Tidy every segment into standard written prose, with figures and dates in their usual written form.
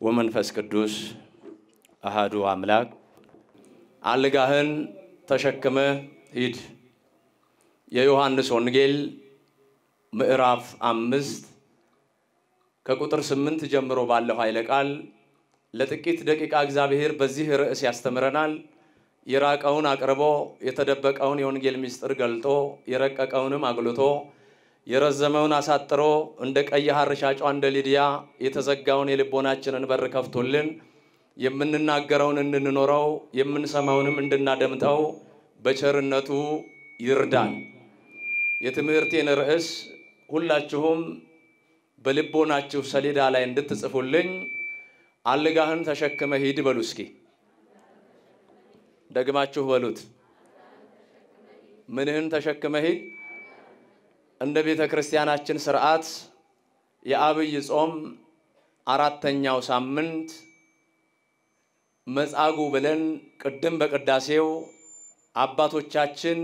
ወመንፈስ ቅዱስ አሃዱ አምላክ አልጋህን ተሸክመ ሂድ የዮሐንስ ወንጌል ምዕራፍ 5 ከቁጥር 8 ጀምሮ ባለው ኃይለ ቃል ለጥቂት ደቂቃ እግዚአብሔር በዚህ ርዕስ ያስተምረናል። የራቀውን አቅርቦ የተደበቀውን የወንጌል ምስጢር ገልጦ የረቀቀውንም አግልጦ የረዘመውን አሳጥሮ እንደ ቀይ ሐር ሻጯ እንደ ሊዲያ የተዘጋውን የልቦናችንን በር ከፍቶልን የምንናገረውን እንድንኖረው የምንሰማውንም እንድናደምጠው በቸርነቱ ይርዳን። የትምህርቴን ርዕስ ሁላችሁም በልቦናችሁ ሰሌዳ ላይ እንድትጽፉልኝ አልጋህን ተሸክመ ሂድ በሉ። እስኪ ደግማችሁ በሉት። ምንህን ተሸክመ ሂድ? እንደ ቤተ ክርስቲያናችን ሥርዓት የአብይ ጾም አራተኛው ሳምንት መጻጉዕ ብለን ቅድም በቅዳሴው አባቶቻችን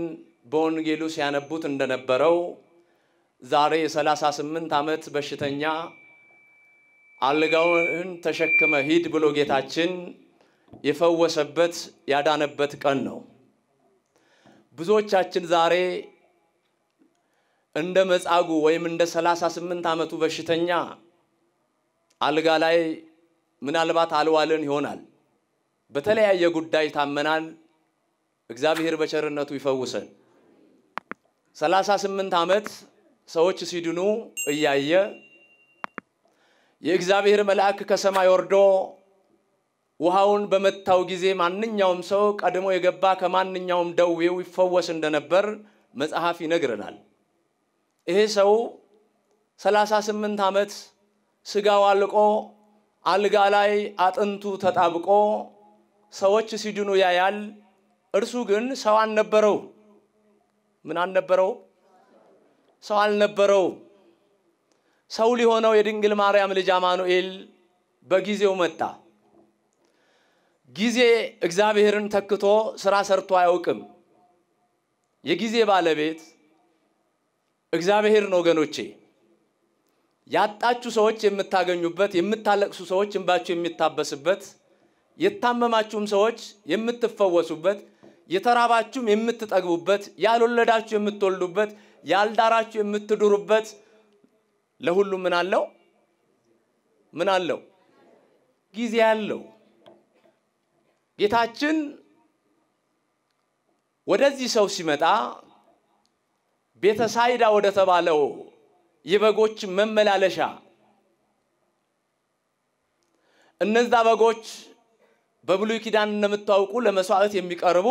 በወንጌሉ ሲያነቡት እንደነበረው ዛሬ የ38 ዓመት በሽተኛ አልጋውን ተሸክመ ሂድ ብሎ ጌታችን የፈወሰበት ያዳነበት ቀን ነው። ብዙዎቻችን ዛሬ እንደ መጻጉዕ ወይም እንደ 38 ዓመቱ በሽተኛ አልጋ ላይ ምናልባት አልዋልን ይሆናል። በተለያየ ጉዳይ ታመናል። እግዚአብሔር በቸርነቱ ይፈውሰን። 38 ዓመት ሰዎች ሲድኑ እያየ የእግዚአብሔር መልአክ ከሰማይ ወርዶ ውሃውን በመታው ጊዜ ማንኛውም ሰው ቀድሞ የገባ ከማንኛውም ደዌው ይፈወስ እንደነበር መጽሐፍ ይነግረናል። ይሄ ሰው 38 ዓመት ስጋው አልቆ አልጋ ላይ አጥንቱ ተጣብቆ ሰዎች ሲድኑ ያያል። እርሱ ግን ሰው አልነበረው። ምን አልነበረው? ሰው አልነበረው። ሰው ሊሆነው የድንግል ማርያም ልጅ አማኑኤል በጊዜው መጣ። ጊዜ እግዚአብሔርን ተክቶ ሥራ ሰርቶ አያውቅም። የጊዜ ባለቤት እግዚአብሔር ነው። ወገኖቼ ያጣችሁ ሰዎች የምታገኙበት፣ የምታለቅሱ ሰዎች እንባችሁ የሚታበስበት፣ የታመማችሁም ሰዎች የምትፈወሱበት፣ የተራባችሁም የምትጠግቡበት፣ ያልወለዳችሁ የምትወልዱበት፣ ያልዳራችሁ የምትድሩበት ለሁሉም ምን አለው? ምን አለው? ጊዜ አለው። ጌታችን ወደዚህ ሰው ሲመጣ ቤተሳይዳ ወደ ተባለው የበጎች መመላለሻ እነዛ በጎች በብሉይ ኪዳን እንደምታውቁ ለመስዋዕት የሚቀርቡ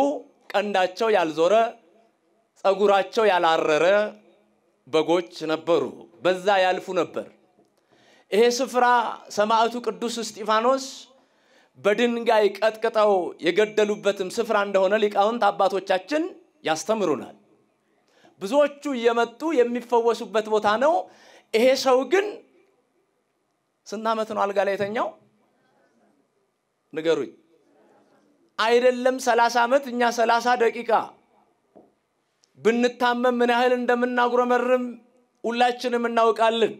ቀንዳቸው ያልዞረ ጸጉራቸው ያላረረ በጎች ነበሩ። በዛ ያልፉ ነበር። ይሄ ስፍራ ሰማዕቱ ቅዱስ እስጢፋኖስ በድንጋይ ቀጥቅጠው የገደሉበትም ስፍራ እንደሆነ ሊቃውንት አባቶቻችን ያስተምሩናል። ብዙዎቹ እየመጡ የሚፈወሱበት ቦታ ነው። ይሄ ሰው ግን ስንት ዓመት ነው አልጋ ላይ የተኛው? ንገሩኝ። አይደለም 30 ዓመት፣ እኛ 30 ደቂቃ ብንታመም ምን ያህል እንደምናጉረመርም ሁላችንም እናውቃለን።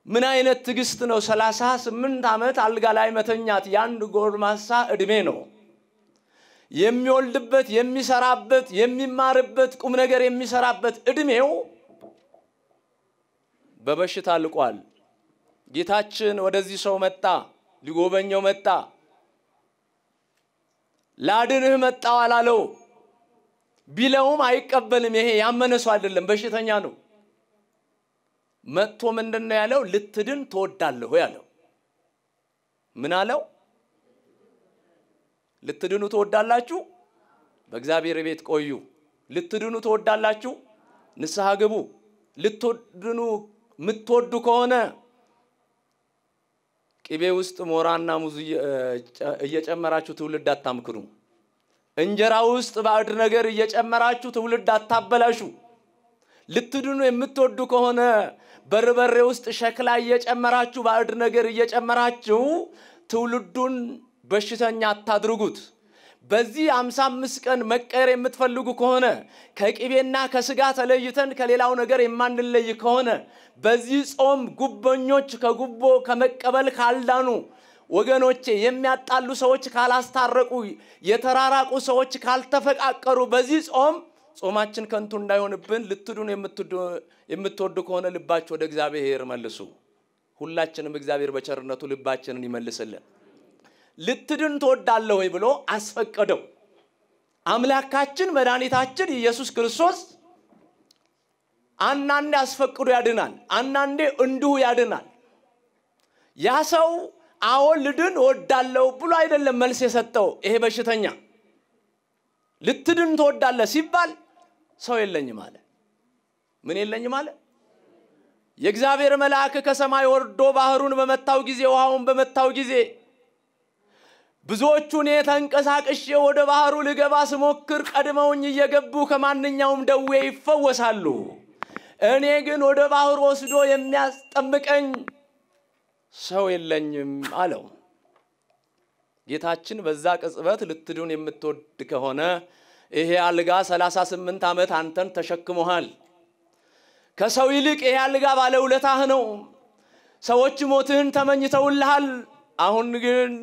ምን አይነት ትግስት ነው 38 ዓመት አልጋ ላይ መተኛት? ያንድ ጎልማሳ እድሜ ነው። የሚወልድበት፣ የሚሰራበት፣ የሚማርበት፣ ቁም ነገር የሚሰራበት እድሜው በበሽታ አልቋል። ጌታችን ወደዚህ ሰው መጣ፣ ሊጎበኘው መጣ። ላድንህ መጣው አላለው። ቢለውም አይቀበልም። ይሄ ያመነ ሰው አይደለም፣ በሽተኛ ነው። መጥቶ ምንድነው ያለው? ልትድን ትወዳለህ ያለው። ምን አለው? ልትድኑ ትወዳላችሁ? በእግዚአብሔር ቤት ቆዩ። ልትድኑ ትወዳላችሁ? ንስሐ ግቡ። ልትድኑ የምትወዱ ከሆነ ቅቤ ውስጥ ሞራና ሙዝ እየጨመራችሁ ትውልድ አታምክኑ። እንጀራ ውስጥ ባዕድ ነገር እየጨመራችሁ ትውልድ አታበላሹ። ልትድኑ የምትወዱ ከሆነ በርበሬ ውስጥ ሸክላ እየጨመራችሁ ባዕድ ነገር እየጨመራችሁ ትውልዱን በሽተኛ አታድርጉት። በዚህ 55 ቀን መቀየር የምትፈልጉ ከሆነ ከቅቤና ከስጋ ተለይተን ከሌላው ነገር የማንለይ ከሆነ በዚህ ጾም ጉበኞች ከጉቦ ከመቀበል ካልዳኑ ወገኖቼ የሚያጣሉ ሰዎች ካላስታረቁ የተራራቁ ሰዎች ካልተፈቃቀሩ በዚህ ጾማችን ከንቱ እንዳይሆንብን ልትዱን የምትወዱ ከሆነ ልባችሁ ወደ እግዚአብሔር መልሱ ሁላችንም እግዚአብሔር በቸርነቱ ልባችንን ይመልስልን ልትድን ተወዳለህ ወይ ብሎ አስፈቀደው አምላካችን መድኃኒታችን ኢየሱስ ክርስቶስ አንናንዴ አስፈቅዶ ያድናል አንናንዴ እንዲሁ ያድናል ያ ሰው አዎ ልድን ወዳለው ብሎ አይደለም መልስ የሰጠው ይሄ በሽተኛ ልትድን ተወዳለህ ሲባል ሰው የለኝም አለ ምን የለኝም አለ የእግዚአብሔር መልአክ ከሰማይ ወርዶ ባህሩን በመታው ጊዜ ውሃውን በመታው ጊዜ ብዙዎቹን የተንቀሳቀሽ ወደ ባህሩ ልገባ ስሞክር ቀድመውኝ እየገቡ ከማንኛውም ደዌ ይፈወሳሉ እኔ ግን ወደ ባህሩ ወስዶ የሚያስጠምቀኝ ሰው የለኝም አለው ጌታችን በዛ ቅጽበት ልትዱን የምትወድ ከሆነ ይሄ አልጋ 38 ዓመት አንተን ተሸክሞሃል ከሰው ይልቅ ይሄ አልጋ ባለውለታህ ነው ሰዎች ሞትህን ተመኝተውልሃል አሁን ግን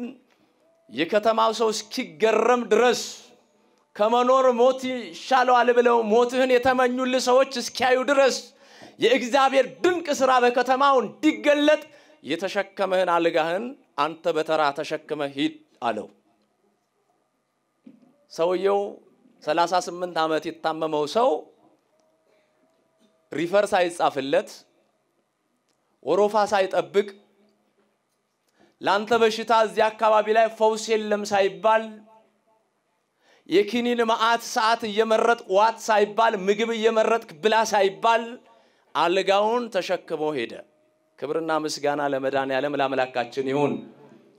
የከተማው ሰው እስኪገረም ድረስ ከመኖር ሞት ይሻላል ብለው ሞትህን የተመኙልህ ሰዎች እስኪያዩ ድረስ የእግዚአብሔር ድንቅ ሥራ በከተማው እንዲገለጥ የተሸከመህን አልጋህን አንተ በተራ ተሸክመህ ሂድ አለው ሰውየው 38 ዓመት የታመመው ሰው ሪፈር ሳይጻፍለት ወሮፋ ሳይጠብቅ ላንተ በሽታ እዚህ አካባቢ ላይ ፈውስ የለም ሳይባል የኪኒን ማአት ሰዓት እየመረጥ ዋት ሳይባል ምግብ እየመረጥክ ብላ ሳይባል አልጋውን ተሸክሞ ሄደ ክብርና ምስጋና ለመድኃኔዓለም ለአምላካችን ይሁን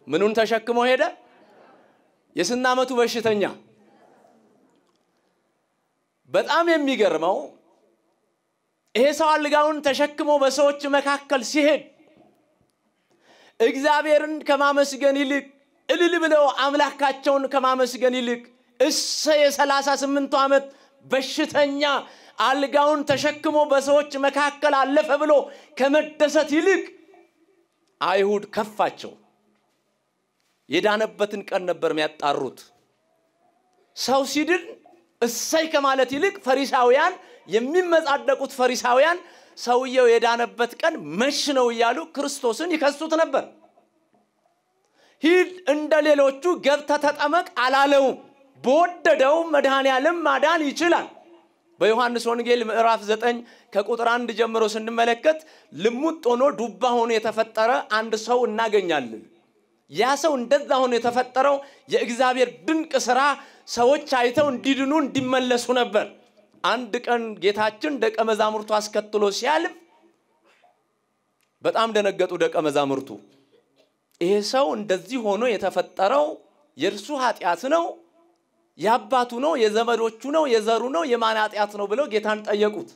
ምኑን ተሸክሞ ሄደ የስንት ዓመቱ በሽተኛ በጣም የሚገርመው ይሄ ሰው አልጋውን ተሸክሞ በሰዎች መካከል ሲሄድ እግዚአብሔርን ከማመስገን ይልቅ እልል ብለው አምላካቸውን ከማመስገን ይልቅ የ38 ዓመት በሽተኛ አልጋውን ተሸክሞ በሰዎች መካከል አለፈ ብሎ ከመደሰት ይልቅ አይሁድ ከፋቸው የዳነበትን ቀን ነበር የሚያጣሩት ሰው ሲድን እሰይ ከማለት ይልቅ ፈሪሳውያን የሚመጻደቁት ፈሪሳውያን ሰውየው የዳነበት ቀን መሽ ነው ይያሉ ክርስቶስን ይከሱት ነበር ሂድ እንደሌሎቹ ገብተ ተጠመቅ አላለው በወደደው መድኃኔዓለም ማዳን ይችላል በዮሐንስ ወንጌል ምዕራፍ 9 ከቁጥር 1 ጀምሮ ስንመለከት ልሙጥ ሆኖ ዱባ ሆኖ የተፈጠረ አንድ ሰው እናገኛለን ያ ሰው እንደዛ ሆኖ የተፈጠረው የእግዚአብሔር ድንቅ ሥራ ሰዎች አይተው እንዲድኑ እንዲመለሱ ነበር አንድ ቀን ጌታችን ደቀ መዛሙርቱ አስከትሎ ሲያልፍ በጣም ደነገጡ ደቀ መዛሙርቱ ይሄ ሰው እንደዚህ ሆኖ የተፈጠረው የርሱ ኃጢያት ነው ያባቱ ነው የዘመዶቹ ነው የዘሩ ነው የማን ኃጢያት ነው ብለው ጌታን ጠየቁት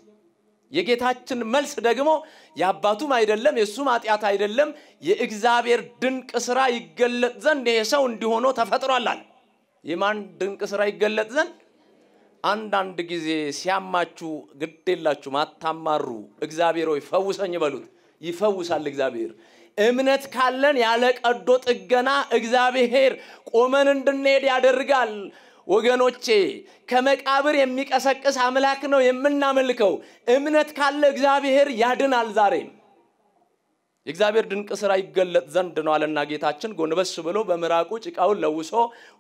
የጌታችን መልስ ደግሞ ያባቱም አይደለም የሱም ኃጢያት አይደለም የእግዚአብሔር ድንቅ ሥራ ይገለጥ ዘንድ ይሄ ሰው እንዲሆኖ ተፈጥሯል የማን ድንቅ ሥራ ይገለጥ ዘንድ አንድ ጊዜ ሲያማችሁ ግዴላችሁ ማታማሩ እግዚአብሔር ሆይ ፈውሰኝ በሉት ይፈውሳል እግዚአብሔር እምነት ካለን ያለ ቀዶ ጥገና እግዚአብሔር ቆመን እንድንሄድ ያደርጋል ወገኖቼ ከመቃብር የሚቀሰቅስ አምላክ ነው የምናመልከው እምነት ካለ እግዚአብሔር ያድናል ዛሬ የእግዚአብሔር ድንቅ ሥራ ይገለጥ ዘንድ ነው አለና ጌታችን ጎንበስ ብሎ በመራቁ ጭቃውን ለውሶ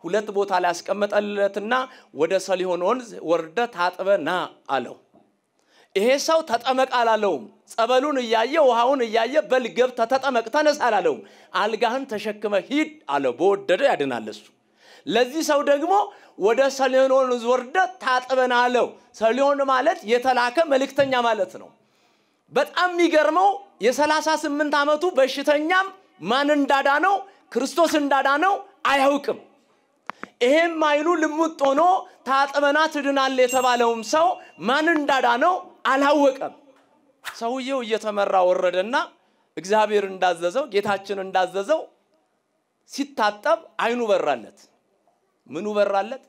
ሁለት ቦታ ላይ አስቀመጠለትና ወደ ሰሊሆን ወንዝ ወርደ ታጥበና አለው ይሄ ሰው ተጠመቅ አላለው ጸበሉን ያያየ ውሃውን ያያየ በልገብ ተጠመቅ ተነስ አላለው አልጋህን ተሸክመ ሂድ አለው በወደደ ያድናልሱ ለዚህ ሰው ደግሞ ወደ ሰሊሆን ወንዝ ወርደ ታጥበና አለው ሰሊሆን ማለት የተላከ መልእክተኛ ማለት ነው በጣም የሚገርመው የ38 ዓመቱ በሽተኛም ማን እንዳዳነው ክርስቶስ እንዳዳነው አያውቅም ይሄም አይኑ ልሙጥ ሆኖ ታጥበና ትድናል የተባለውም ሰው ማን እንዳዳነው አላወቀም ሰውየው እየተመራ ወረደና እግዚአብሔር እንዳዘዘው ጌታችን እንዳዘዘው ሲታጠብ አይኑ በራለት ምኑ በራለት?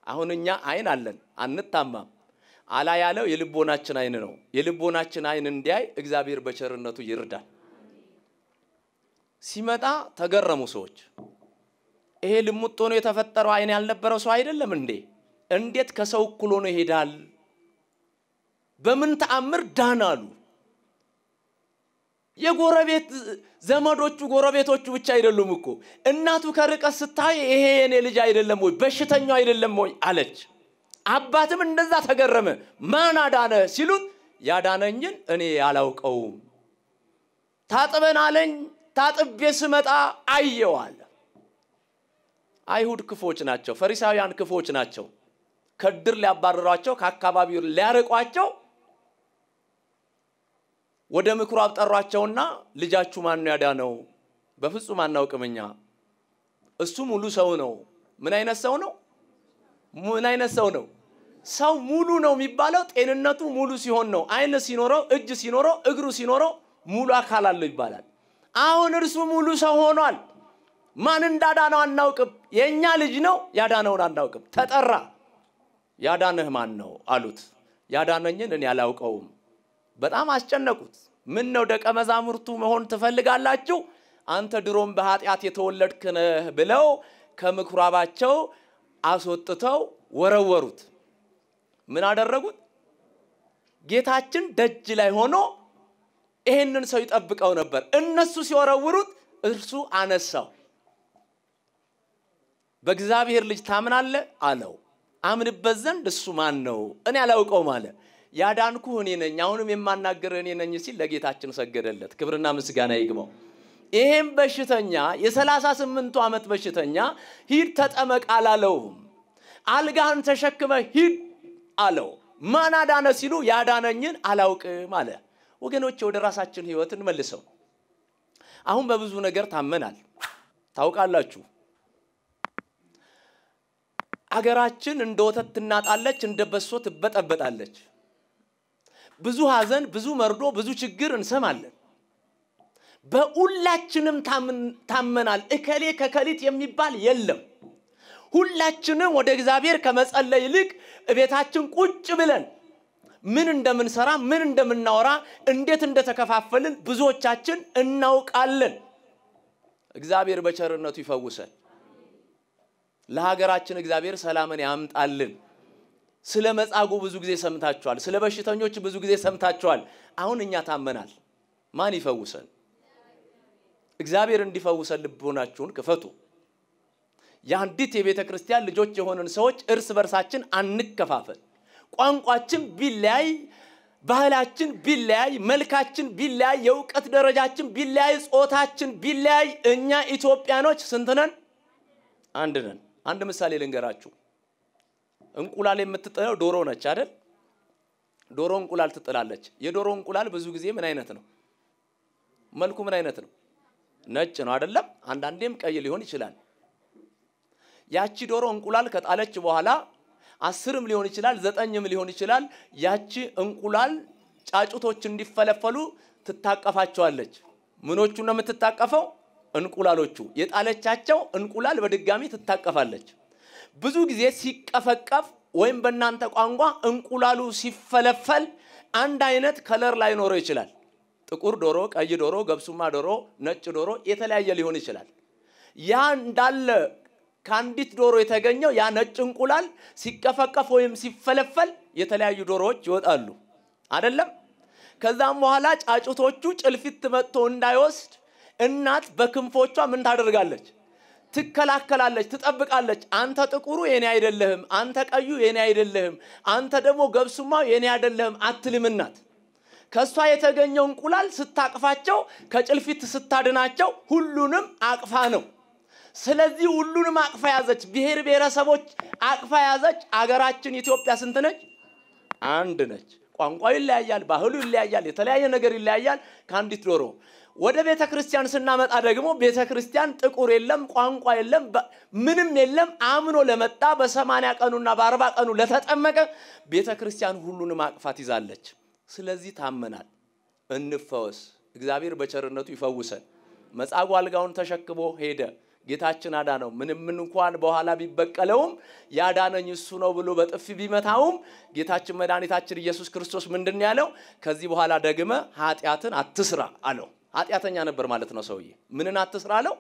አሁን እኛ አይን አለን አንታማም። አላ ያለው የልቦናችን አይን ነው። የልቦናችን አይን እንዲያይ እግዚአብሔር በቸርነቱ ይርዳል። ሲመጣ ተገረሙ ሰዎች። ይሄ ልሙጥ ሆኖ የተፈጠረው አይን ያልነበረው ሰው አይደለም እንዴ? እንዴት ከሰው እኩል ሆኖ ይሄዳል? በምን ተአምር ዳናሉ? የጎረቤት ዘመዶቹ ጎረቤቶቹ ብቻ አይደሉም እኮ። እናቱ ከርቀት ስታይ ይሄ የኔ ልጅ አይደለም ወይ በሽተኛው አይደለም ወይ አለች። አባትም እንደዛ ተገረመ። ማን አዳነ ሲሉት ያዳነኝን እኔ አላውቀውም። ታጥበን አለኝ ታጥቤ ስመጣ አየው አለ። አይሁድ ክፎች ናቸው፣ ፈሪሳውያን ክፎች ናቸው። ከድር ሊያባረሯቸው ከአካባቢው ሊያርቋቸው ወደ ምኩራብ ጠሯቸውና ልጃችሁ ማን ነው ያዳነው? በፍጹም አናውቅምኛ። እሱ ሙሉ ሰው ነው። ምን አይነት ሰው ነው? ምን አይነት ሰው ነው? ሰው ሙሉ ነው የሚባለው ጤንነቱ ሙሉ ሲሆን ነው። አይን ሲኖረው፣ እጅ ሲኖረው፣ እግሩ ሲኖረው ሙሉ አካል አለው ይባላል። አሁን እርሱ ሙሉ ሰው ሆኗል። ማን እንዳዳነው አናውቅም። የኛ ልጅ ነው ያዳነውን አናውቅም። ተጠራ። ያዳነህ ማን ነው አሉት። ያዳነኝን እኔ አላውቀውም። በጣም አስጨነቁት። ምን ነው ደቀ መዛሙርቱ መሆን ትፈልጋላችሁ? አንተ ድሮም በኃጢአት የተወለድክ ነህ ብለው ከምኩራባቸው አስወጥተው ወረወሩት። ምን አደረጉት? ጌታችን ደጅ ላይ ሆኖ ይሄንን ሰው ይጠብቀው ነበር። እነሱ ሲወረውሩት እርሱ አነሳው። በእግዚአብሔር ልጅ ታምናለህ አለው። አምንበት ዘንድ እሱ ማን ነው? እኔ አላውቀውም አለ። ያዳንኩ እኔ ነኝ፣ አሁንም የማናገር እኔ ነኝ ሲል ለጌታችን ሰገደለት። ክብርና ምስጋና ይግባው። ይሄም በሽተኛ የ38 ዓመት በሽተኛ ሂድ ተጠመቅ አላለውም። አልጋህን ተሸክመ ሂድ አለው። ማን አዳነ ሲሉ ያዳነኝን አላውቅም አለ። ወገኖች ወደ ራሳችን ህይወት እንመልሰው። አሁን በብዙ ነገር ታመናል። ታውቃላችሁ አገራችን እንደ ወተት ትናጣለች፣ እንደ በሶ ትበጠበጣለች። ብዙ ሐዘን፣ ብዙ መርዶ፣ ብዙ ችግር እንሰማለን። በሁላችንም ታመናል። እከሌ ከከሊት የሚባል የለም። ሁላችንም ወደ እግዚአብሔር ከመጸለይ ይልቅ ቤታችን ቁጭ ብለን ምን እንደምንሰራ ምን እንደምናወራ እንዴት እንደተከፋፈልን ብዙዎቻችን እናውቃለን። እግዚአብሔር በቸርነቱ ይፈውሰን። ለሀገራችን እግዚአብሔር ሰላምን ያምጣልን። ስለ መጻጉ ብዙ ጊዜ ሰምታችኋል። ስለ በሽተኞች ብዙ ጊዜ ሰምታችኋል። አሁን እኛ ታመናል። ማን ይፈውሰን? እግዚአብሔር እንዲፈውሰን ልቦናችሁን ክፈቱ። የአንዲት የቤተ ክርስቲያን ልጆች የሆነን ሰዎች እርስ በርሳችን አንከፋፈል። ቋንቋችን ቢለያይ፣ ባህላችን ቢለያይ፣ መልካችን ቢለያይ፣ የእውቀት ደረጃችን ቢለያይ፣ ጾታችን ቢለያይ፣ እኛ ኢትዮጵያኖች ስንት ነን? አንድ ነን። አንድ ምሳሌ ልንገራችሁ። እንቁላል የምትጥለው ዶሮ ነች አይደል? ዶሮ እንቁላል ትጥላለች። የዶሮ እንቁላል ብዙ ጊዜ ምን አይነት ነው? መልኩ ምን አይነት ነው? ነጭ ነው አይደለም? አንዳንዴም ቀይ ሊሆን ይችላል። ያቺ ዶሮ እንቁላል ከጣለች በኋላ 10ም ሊሆን ይችላል 9ም ሊሆን ይችላል። ያቺ እንቁላል ጫጩቶች እንዲፈለፈሉ ትታቀፋቸዋለች። ምኖቹ ነው የምትታቀፈው? እንቁላሎቹ። የጣለቻቸው እንቁላል በድጋሚ ትታቀፋለች። ብዙ ጊዜ ሲቀፈቀፍ ወይም በእናንተ ቋንቋ እንቁላሉ ሲፈለፈል አንድ አይነት ከለር ላይ ኖሮ ይችላል። ጥቁር ዶሮ፣ ቀይ ዶሮ፣ ገብሱማ ዶሮ፣ ነጭ ዶሮ የተለያየ ሊሆን ይችላል። ያ እንዳለ ካንዲት ዶሮ የተገኘው ያ ነጭ እንቁላል ሲቀፈቀፍ ወይም ሲፈለፈል የተለያዩ ዶሮዎች ይወጣሉ አይደለም? ከዛም በኋላ ጫጩቶቹ ጭልፊት መጥቶ እንዳይወስድ እናት በክንፎቿ ምን ታደርጋለች? ትከላከላለች፣ ትጠብቃለች። አንተ ጥቁሩ የኔ አይደለህም፣ አንተ ቀዩ የኔ አይደለህም፣ አንተ ደግሞ ገብሱማው የኔ አይደለህም አትልም እናት። ከሷ የተገኘው እንቁላል ስታቅፋቸው ከጭልፊት ስታድናቸው ሁሉንም አቅፋ ነው። ስለዚህ ሁሉንም አቅፋ ያዘች። ብሔር ብሔረሰቦች አቅፋ ያዘች። አገራችን ኢትዮጵያ ስንት ነች? አንድ ነች። ቋንቋው ይለያያል፣ ባህሉ ይለያያል፣ የተለያየ ነገር ይለያያል። ካንዲት ዶሮ ወደ ቤተ ክርስቲያን ስናመጣ ደግሞ ቤተ ክርስቲያን ጥቁር የለም፣ ቋንቋ የለም፣ ምንም የለም። አምኖ ለመጣ በ80 ቀኑና በ40 ቀኑ ለተጠመቀ ቤተ ክርስቲያን ሁሉንም አቅፋት ይዛለች። ስለዚህ ታመናል። እንፈወስ። እግዚአብሔር በቸርነቱ ይፈውሰን። መጻጉዕ አልጋውን ተሸክሞ ሄደ። ጌታችን አዳነው ምንም እንኳን በኋላ ቢበቀለውም ያዳነኝ እሱ ነው ብሎ በጥፊ ቢመታውም ጌታችን መድኃኒታችን ኢየሱስ ክርስቶስ ምንድነው ያለው ከዚህ በኋላ ደግመ ኃጢያትን አትስራ አለው ኃጢያተኛ ነበር ማለት ነው ሰውዬ ምንን አትስራ አለው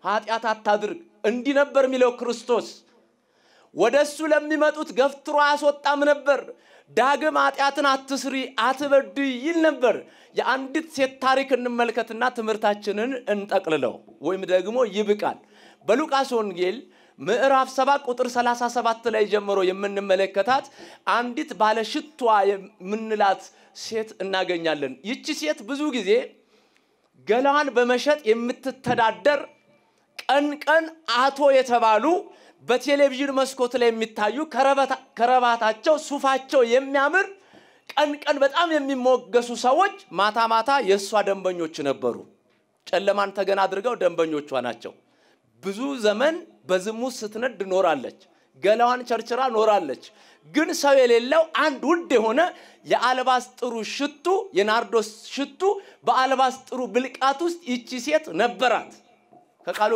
ኃጢያት አታድርግ እንዲህ ነበር የሚለው ክርስቶስ ወደሱ ለሚመጡት ገፍትሮ ያስወጣም ነበር ዳግም ኃጢያትን አትስሪ አትበድይ ይል ነበር የአንዲት ሴት ታሪክ እንመልከትና ትምርታችንን እንጠቅልለው ወይም ደግሞ ይብቃል በሉቃስ ወንጌል ምዕራፍ 7 ቁጥር 37 ላይ ጀምሮ የምንመለከታት አንዲት ባለሽቷ የምንላት ሴት እናገኛለን ይቺ ሴት ብዙ ጊዜ ገላዋን በመሸጥ የምትተዳደር ቀን አቶ የተባሉ በቴሌቪዥን መስኮት ላይ የሚታዩ ከረባታቸው ሱፋቸው የሚያምር ቀን በጣም የሚሞገሱ ሰዎች ማታ የሷ ደንበኞች ነበሩ ጨለማን ተገና አድርገው ደንበኞቿ ናቸው ብዙ ዘመን በዝሙት ስትነድ ኖራለች ገላዋን ቸርችራ ኖራለች ግን ሰው የሌለው አንድ ውድ የሆነ የአልባስጥሩ ሽቱ የናርዶስ ሽቱ በአልባስጥሩ ብልቃት ውስጥ ይቺ ሴት ነበራት ከቃሉ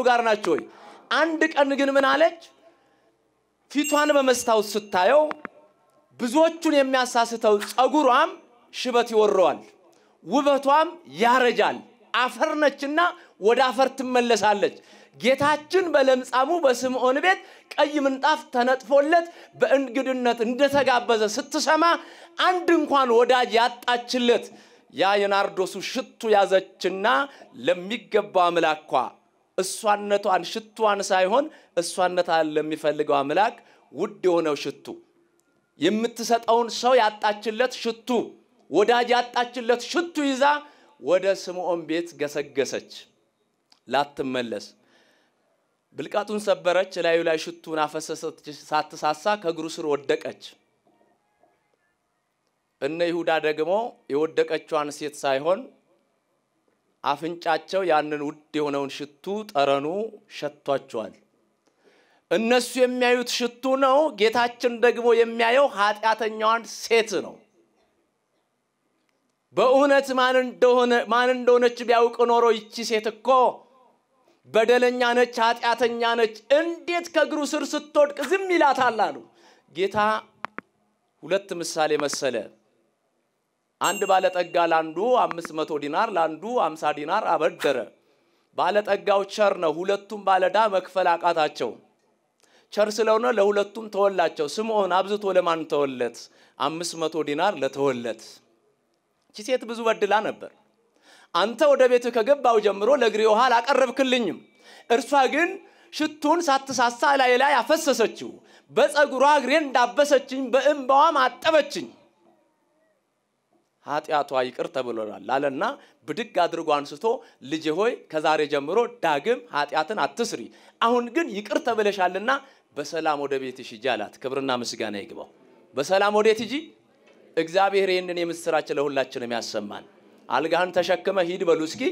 ጋር ናችሁ ወይ አንድ ቀን ግን ምን አለች ፊቷን በመስታወት ስታየው ብዙዎቹን የሚያሳስተው ጸጉሯም ሽበት ይወረዋል ውበቷም ያረጃል አፈርነችና ወደ አፈር ትመለሳለች ጌታችን በለምጻሙ በስምዖን ቤት ቀይ ምንጣፍ ተነጥፎለት በእንግድነት እንደተጋበዘ ስትሰማ አንድ እንኳን ወዳጅ ያጣችለት ያ የናርዶሱ ሽቱ ያዘችና ለሚገባው አምላኳ እሷነቷን ሽቱዋን ሳይሆን እሷነታን ለሚፈልገው አምላክ ውድ የሆነው ሽቱ የምትሰጠውን ሰው ያጣችለት ሽቱ ወዳጅ ያጣችለት ሽቱ ይዛ ወደ ስምዖን ቤት ገሰገሰች ላትመለስ ብልቃቱን ሰበረች ላዩ ላይ ሽቱን አፈሰሰች ሳትሳሳ ከእግሩ ስር ወደቀች እነ ይሁዳ ደግሞ የወደቀችዋን ሴት ሳይሆን አፍንጫቸው ያንን ውድ የሆነውን ሽቱ ጠረኑ ሸቷቸዋል እነሱ የሚያዩት ሽቱ ነው ጌታችን ደግሞ የሚያየው ኃጢያተኛዋን ሴት ነው በእውነት ማን እንደሆነች ቢያውቅ ኖሮ ይቺ ሴት እኮ በደለኛ ነች ኃጢያተኛ ነች እንዴት ከእግሩ ስር ስትወድቅ ዝም ይላታል አሉ ጌታ ሁለት ምሳሌ መሰለ አንድ ባለጠጋ ላንዱ 500 ዲናር ላንዱ 50 ዲናር አበደረ ባለጠጋው ቸር ነው ሁለቱም ባለዳ መክፈል አቃታቸው ቸር ስለሆነ ለሁለቱም ተወላቸው ስምዖን አብዝቶ ለማን ተወለት 500 ዲናር ለተወለት እቺ ሴት ብዙ በድላ ነበር አንተ ወደ ቤት ከገባው ጀምሮ ለግሬ ውሃ አቀረብክልኝም እርሷ ግን ሽቱን ሳትሳሳ ላይ አፈሰሰችው በፀጉሯ እግሬን እንዳበሰችኝ በእንባዋም አጠበችኝ ኃጢያቷ ይቅር ተብሎላል አለና ብድግ አድርጎ አንስቶ ልጄ ሆይ ከዛሬ ጀምሮ ዳግም ኃጢያትን አትስሪ አሁን ግን ይቅር ተብለሻልና በሰላም ወደ ቤትሽ ሂጂ አላት ክብርና ምስጋና ይግባው በሰላም ወዴት ሂጂ እግዚአብሔር ይሄንን የምስራች ለሁላችንም ያሰማን አልጋህን ተሸክመ ሂድ በሉ እስኪ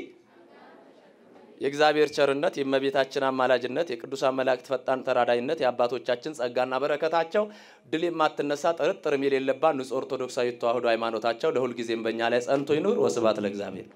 የእግዚአብሔር ቸርነት የእመቤታችን አማላጅነት የቅዱሳን መላእክት ፈጣን ተራዳይነት የአባቶቻችን ጸጋና በረከታቸው ድል የማትነሳ ጥርጥር የሌለባት ንጹህ ኦርቶዶክሳዊት ተዋህዶ ሃይማኖታቸው ለሁሉ ጊዜም በእኛ ላይ ጸንቶ ይኑር ወስብሐት ለእግዚአብሔር